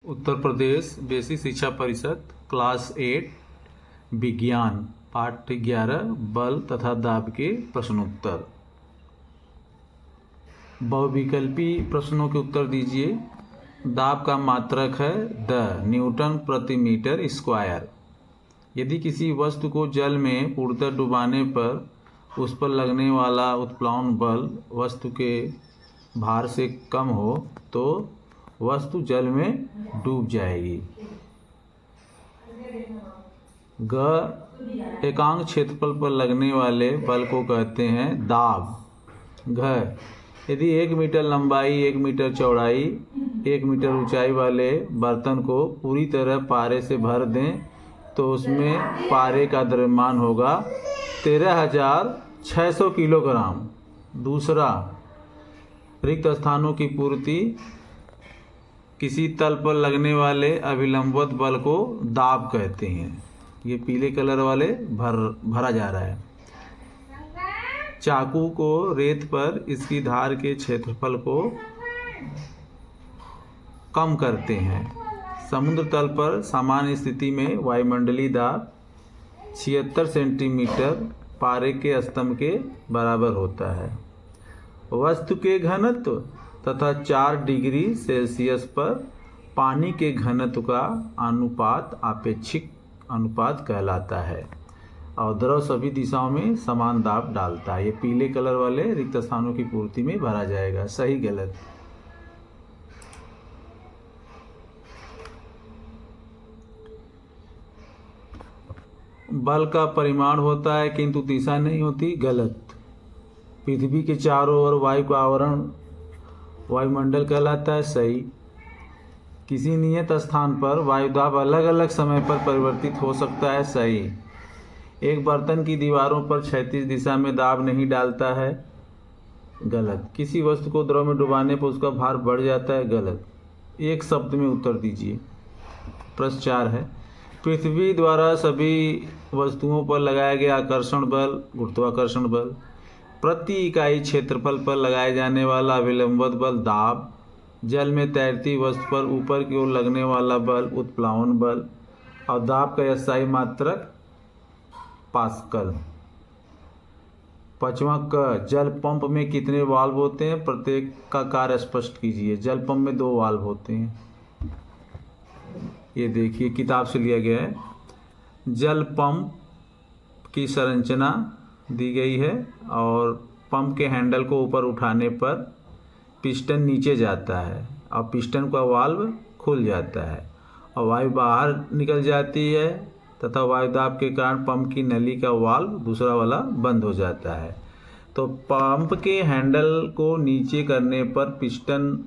Uttar Pradesh basic शिक्षा परिषद class 8 विज्ञान पाठ 11 बल तथा दाब के प्रश्नोत्तर। बहुविकल्पी प्रश्नों के उत्तर दीजिए। दाब का मात्रक है द न्यूटन प्रति मीटर स्क्वायर। यदि किसी वस्तु को जल में पूर्णतः डुबाने पर उस पर लगने वाला उत्प्लावन बल वस्तु के भार से कम हो तो वस्तु जल में डूब जाएगी। ग एकांक क्षेत्रफल पर लगने वाले बल को कहते हैं दाब। घ यदि 1 मीटर लंबाई 1 मीटर चौड़ाई 1 मीटर ऊंचाई वाले बर्तन को पूरी तरह पारे से भर दें तो उसमें पारे का द्रव्यमान होगा 13,600 किलोग्राम। दूसरा, रिक्त स्थानों की पूर्ति। किसी तल पर लगने वाले अभिलंबवत बल को दाब कहते हैं। ये पीले कलर वाले भरा जा रहा है। चाकू को रेत पर इसकी धार के क्षेत्रफल को कम करते हैं। समुद्र तल पर सामान्य स्थिति में वायुमंडलीय दाब 76 सेंटीमीटर पारे के स्तंभ के बराबर होता है। वस्तु के घनत्व तथा 4 डिग्री सेल्सियस पर पानी के घनत्व का अनुपात आपेक्षिक अनुपात कहलाता है और द्रव सभी दिशाओं में समान दाब डालता है। ये पीले कलर वाले रिक्त स्थानों की पूर्ति में भरा जाएगा। सही गलत। बल का परिमाण होता है किंतु दिशा नहीं होती। गलत। पृथ्वी के चारों ओर वायु का आवरण वायुमंडल कहलाता है। सही। किसी नियत स्थान पर वायुदाब अलग अलग समय पर परिवर्तित हो सकता है। सही। एक बर्तन की दीवारों पर क्षैतिज दिशा में दाब नहीं डालता है। गलत। किसी वस्तु को द्रव में डुबाने पर उसका भार बढ़ जाता है। गलत। एक शब्द में उत्तर दीजिए। प्रश्न 4 है, पृथ्वी द्वारा सभी वस्तुओं पर लगाया गया आकर्षण बल गुरुत्वाकर्षण बल, प्रति इकाई क्षेत्रफल पर लगाए जाने वाला अभिलंबवत बल दाब, जल में तैरती वस्तु पर ऊपर की ओर लगने वाला बल उत्प्लावन बल और दाब का SI मात्रक पास्कल। 5वां क, जल पंप में कितने वाल्व होते हैं? प्रत्येक का कार्य स्पष्ट कीजिए। जल पंप में 2 वाल्व होते हैं। ये देखिए किताब से लिया गया है। जल पंप की संरचना दी गई है और पंप के हैंडल को ऊपर उठाने पर पिस्टन नीचे जाता है और पिस्टन का वाल्व खुल जाता है और वायु बाहर निकल जाती है तथा वायुदाब के कारण पंप की नली का वाल्व दूसरा वाला बंद हो जाता है। तो पंप के हैंडल को नीचे करने पर पिस्टन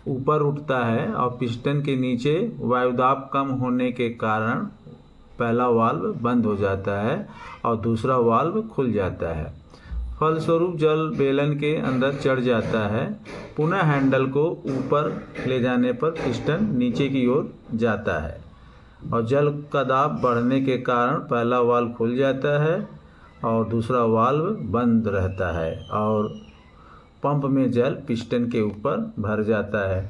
ऊपर उठता है और पिस्टन के नीचे वायुदाब कम होने के कारण पहला वाल्व बंद हो जाता है और दूसरा वाल्व खुल जाता है। फलस्वरूप जल बेलन के अंदर चढ़ जाता है। पुनः हैंडल को ऊपर ले जाने पर पिस्टन नीचे की ओर जाता है और जल का दाब बढ़ने के कारण पहला वाल्व खुल जाता है और दूसरा वाल्व बंद रहता है और पंप में जल पिस्टन के ऊपर भर जाता है।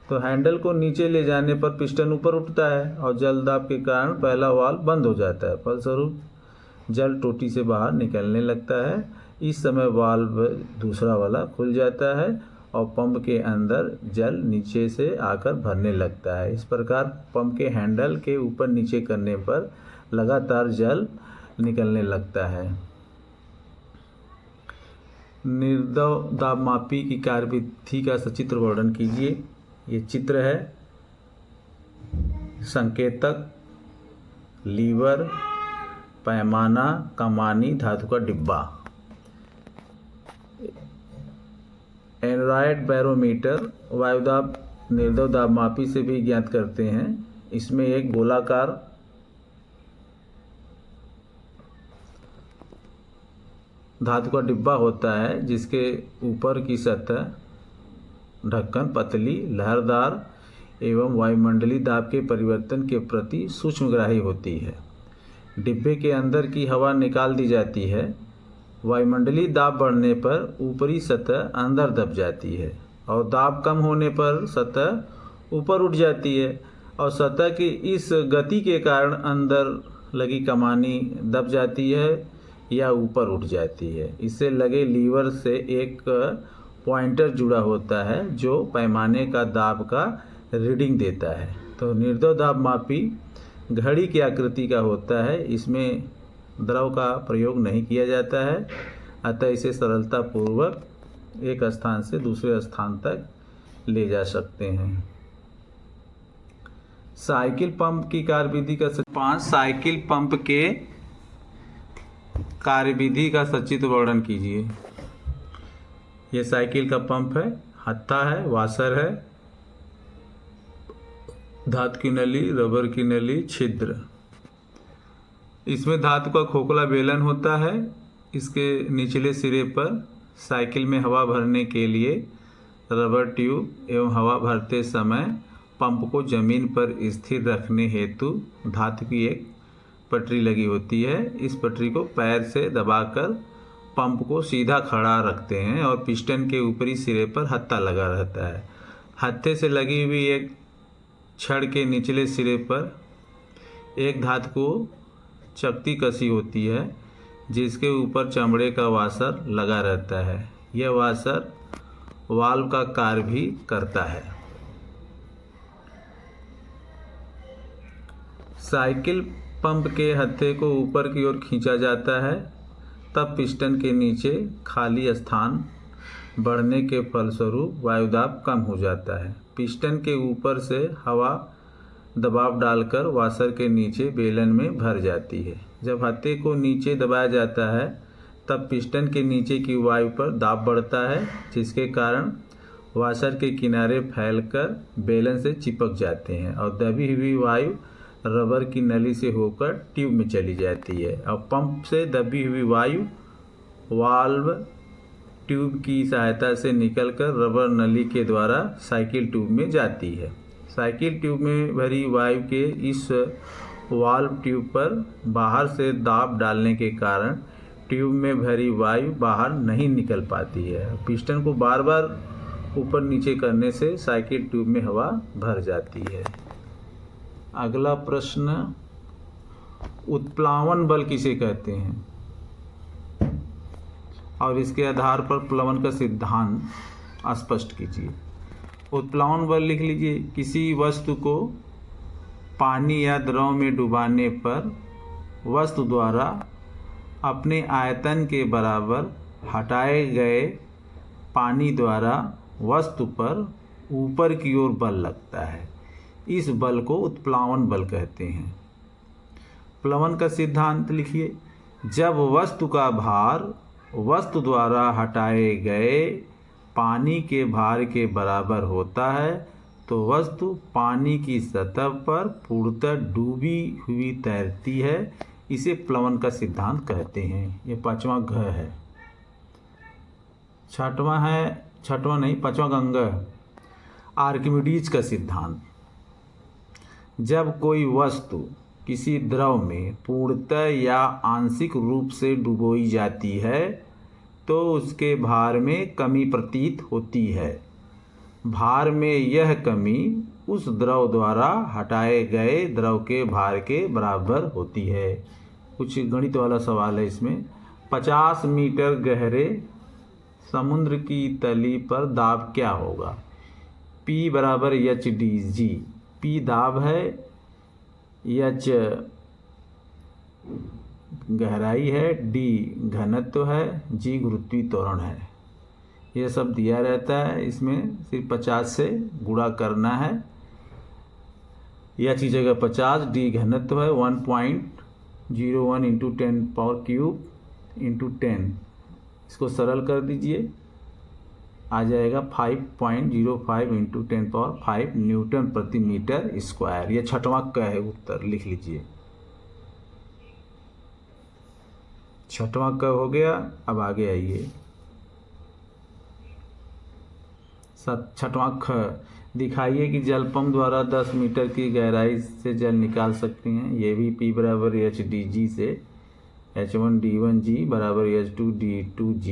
तो हैंडल को नीचे ले जाने पर पिस्टन ऊपर उठता है और जल दाब के कारण पहला वाल्व बंद हो जाता है। फलस्वरूप जल टोटी से बाहर निकलने लगता है। इस समय वाल्व दूसरा वाला खुल जाता है और पंप के अंदर जल नीचे से आकर भरने लगता है। इस प्रकार पंप के हैंडल के ऊपर नीचे करने पर लगातार जल निकलने लगता है। निर्दव दाबमापी की कार्यविधि का सचित्र वर्णन कीजिए। ये चित्र है। संकेतक, लीवर, पैमाना, कमानी, धातु का डिब्बा। एंड्रॉयड बैरोमीटर वायुदाब निर्दव दाबमापी से भी ज्ञात करते हैं। इसमें एक गोलाकार धातु का डिब्बा होता है जिसके ऊपर की सतह ढक्कन पतली, लहरदार एवं वायुमंडलीय दाब के परिवर्तन के प्रति सूक्ष्मग्राही होती है। डिब्बे के अंदर की हवा निकाल दी जाती है। वायुमंडलीय दाब बढ़ने पर ऊपरी सतह अंदर दब जाती है और दाब कम होने पर सतह ऊपर उठ जाती है और सतह की इस गति के कारण अंदर लगी कमानी दब जाती है या ऊपर उठ जाती है। इससे लगे लीवर से एक पॉइंटर जुड़ा होता है जो पैमाने का दाब का रीडिंग देता है। तो निर्दोष दाब मापी घड़ी की आकृति का होता है। इसमें द्रव का प्रयोग नहीं किया जाता है, अतः इसे सरलतापूर्वक एक स्थान से दूसरे स्थान तक ले जा सकते हैं। साइकिल पंप की कार्यविधि का 5 साइकिल पंप के कार्यविधि का संक्षिप्त वर्णन कीजिए। ये साइकिल का पंप है, हत्था है, वाशर है, धातु की नली, रबर की नली, छिद्र। इसमें धातु का खोखला बेलन होता है। इसके निचले सिरे पर साइकिल में हवा भरने के लिए रबर ट्यूब एवं हवा भरते समय पंप को जमीन पर स्थिर रखने हेतु धातु की एक पटरी लगी होती है। इस पटरी को पैर से दबाकर पंप को सीधा खड़ा रखते हैं और पिस्टन के ऊपरी सिरे पर हत्था लगा रहता है। हत्थे से लगी हुई एक छड़ के निचले सिरे पर एक धातु को चकती कसी होती है जिसके ऊपर चमड़े का वाशर लगा रहता है। यह वाशर वाल्व का कार्य भी करता है। साइकिल पंप के हत्थे को ऊपर की ओर खींचा जाता है, तब पिस्टन के नीचे खाली स्थान बढ़ने के फलस्वरूप वायुदाब कम हो जाता है। पिस्टन के ऊपर से हवा दबाव डालकर वाशर के नीचे बेलन में भर जाती है। जब हत्थे को नीचे दबाया जाता है तब पिस्टन के नीचे की वायु पर दाब बढ़ता है, जिसके कारण वाशर के किनारे फैलकर बेलन से चिपक जाते हैं और दबी हुई वायु रबर की नली से होकर ट्यूब में चली जाती है और पंप से दबी हुई वायु वाल्व ट्यूब की सहायता से निकलकर रबर नली के द्वारा साइकिल ट्यूब में जाती है। साइकिल ट्यूब में भरी वायु के इस वाल्व ट्यूब पर बाहर से दाब डालने के कारण ट्यूब में भरी वायु बाहर नहीं निकल पाती है। पिस्टन को बार बार ऊपर नीचे करने से साइकिल ट्यूब में हवा भर जाती है। अगला प्रश्न, उत्प्लावन बल किसे कहते हैं और इसके आधार पर प्लवन का सिद्धांत स्पष्ट कीजिए। उत्प्लावन बल लिख लीजिए। किसी वस्तु को पानी या द्रव में डुबाने पर वस्तु द्वारा अपने आयतन के बराबर हटाए गए पानी द्वारा वस्तु पर ऊपर की ओर बल लगता है। इस बल को उत्प्लावन बल कहते हैं। प्लवन का सिद्धांत लिखिए। जब वस्तु का भार वस्तु द्वारा हटाए गए पानी के भार के बराबर होता है तो वस्तु पानी की सतह पर पूर्णतः डूबी हुई तैरती है। इसे प्लवन का सिद्धांत कहते हैं। ये 5वां घ है। 5वां गंगा आर्किमिडीज का सिद्धांत। जब कोई वस्तु किसी द्रव में पूर्णतः या आंशिक रूप से डुबोई जाती है तो उसके भार में कमी प्रतीत होती है। भार में यह कमी उस द्रव द्वारा हटाए गए द्रव के भार के बराबर होती है। कुछ गणित वाला सवाल है इसमें। 50 मीटर गहरे समुद्र की तली पर दाब क्या होगा? P बराबर HDG। P दाब है, H गहराई है, D घनत्व है, G गुरुत्वीय त्वरण है। यह सब दिया रहता है। इसमें सिर्फ 50 से गुणा करना है। H की जगह 50, D घनत्व है 1.01 इंटू 10 पावर क्यूब इंटू 10। इसको सरल कर दीजिए, आ जाएगा 5.05 इंटू 10 पावर 5 न्यूटन प्रति मीटर स्क्वायर। यह 6वां का है उत्तर, लिख लीजिए। 6वां का हो गया। अब आगे आइए। 6वां ख, दिखाइए कि जल पंप द्वारा 10 मीटर की गहराई से जल निकाल सकते हैं। ये भी P बराबर HDG से H1 D1G बराबर H2 D2G,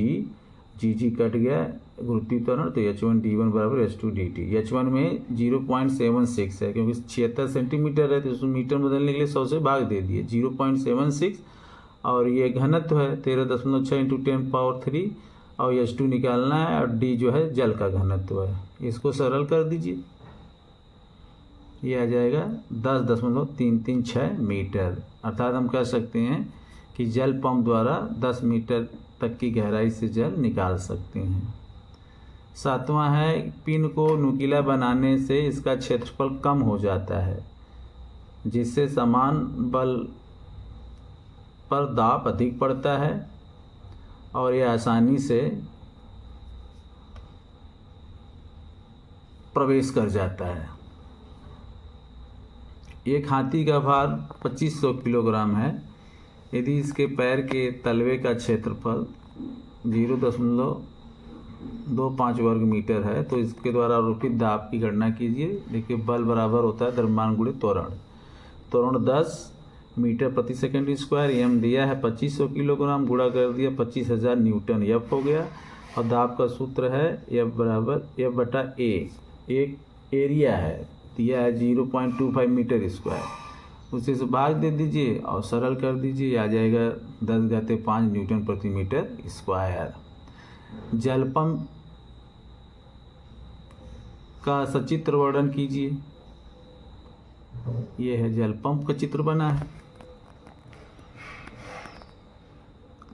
G कट गया, गुरुत्वीय त्वरण, तो H1 बराबर H2 H1 में 0.76 है, क्योंकि 76 सेंटीमीटर है तो उसमें मीटर बदलने के लिए 100 से भाग दे दिए, 0.76। और ये घनत्व है 13.6 इंटू 10⁻³ और H2 निकालना है, और D जो है जल का घनत्व है। इसको सरल कर दीजिए, ये आ जाएगा 10.336 मीटर। अर्थात हम कह सकते हैं कि जल पंप द्वारा 10 मीटर तक की गहराई से जल निकाल सकते हैं। 7वां है, पिन को नुकीला बनाने से इसका क्षेत्रफल कम हो जाता है, जिससे समान बल पर दाब अधिक पड़ता है और यह आसानी से प्रवेश कर जाता है। एक हाथी का भार 2500 किलोग्राम है। यदि इसके पैर के तलवे का क्षेत्रफल 0.25 वर्ग मीटर है तो इसके द्वारा आरोपित दाब की गणना कीजिए। देखिए, बल बराबर होता है द्रव्यमान गुणित त्वरण। त्वरण 10 मीटर प्रति सेकंड स्क्वायर, एम दिया है 2500 किलोग्राम, गुणा कर दिया 25,000 न्यूटन, एफ हो गया। और दाब का सूत्र है एफ बराबर F/A। एक एरिया है दिया है 0.25 मीटर स्क्वायर, उसे से भाग दे दीजिए और सरल कर दीजिए, आ जाएगा 10⁵ न्यूटन प्रति मीटर स्क्वायर। जल पंप का सचित्र वर्णन कीजिए। ये है जल पंप का चित्र बना है।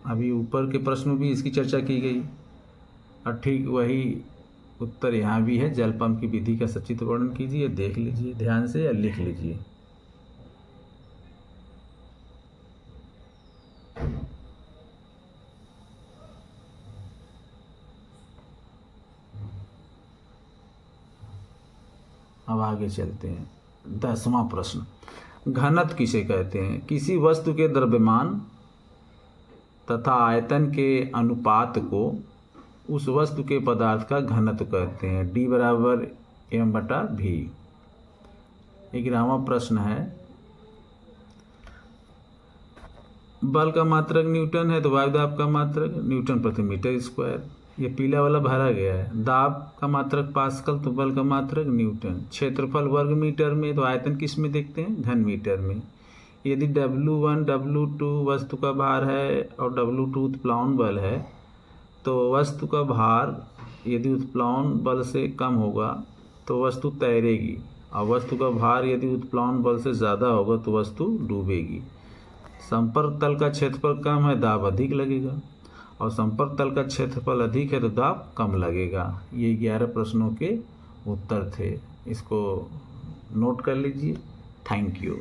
अभी ऊपर के प्रश्न में भी इसकी चर्चा की गई और ठीक वही उत्तर यहाँ भी है। जल पंप की विधि का सचित्र वर्णन कीजिए, देख लीजिए ध्यान से या लिख लीजिए। अब आगे चलते हैं। 10वां प्रश्न, घनत्व किसे कहते हैं? किसी वस्तु के द्रव्यमान तथा आयतन के अनुपात को उस वस्तु के पदार्थ का घनत्व कहते हैं। D बराबर m/v। 11वां प्रश्न है, बल का मात्रक न्यूटन है तो वायु दाब का मात्रक न्यूटन प्रति मीटर स्क्वायर। ये पीला वाला भरा गया है। दाब का मात्रक पास्कल तो बल का मात्रक न्यूटन। क्षेत्रफल वर्ग मीटर में तो आयतन किस में देखते हैं? घन मीटर में। यदि W1 W2 वस्तु का भार है और W2 उत्प्लावन बल है तो वस्तु का भार यदि उत्प्लावन बल से कम होगा तो वस्तु तैरेगी, और वस्तु का भार यदि उत्प्लावन बल से ज़्यादा होगा तो वस्तु डूबेगी। संपर्क तल का क्षेत्रफल कम है, दाब अधिक लगेगा, और संपर्क तल का क्षेत्रफल अधिक है तो दाब कम लगेगा। ये 11 प्रश्नों के उत्तर थे। इसको नोट कर लीजिए। Thank you.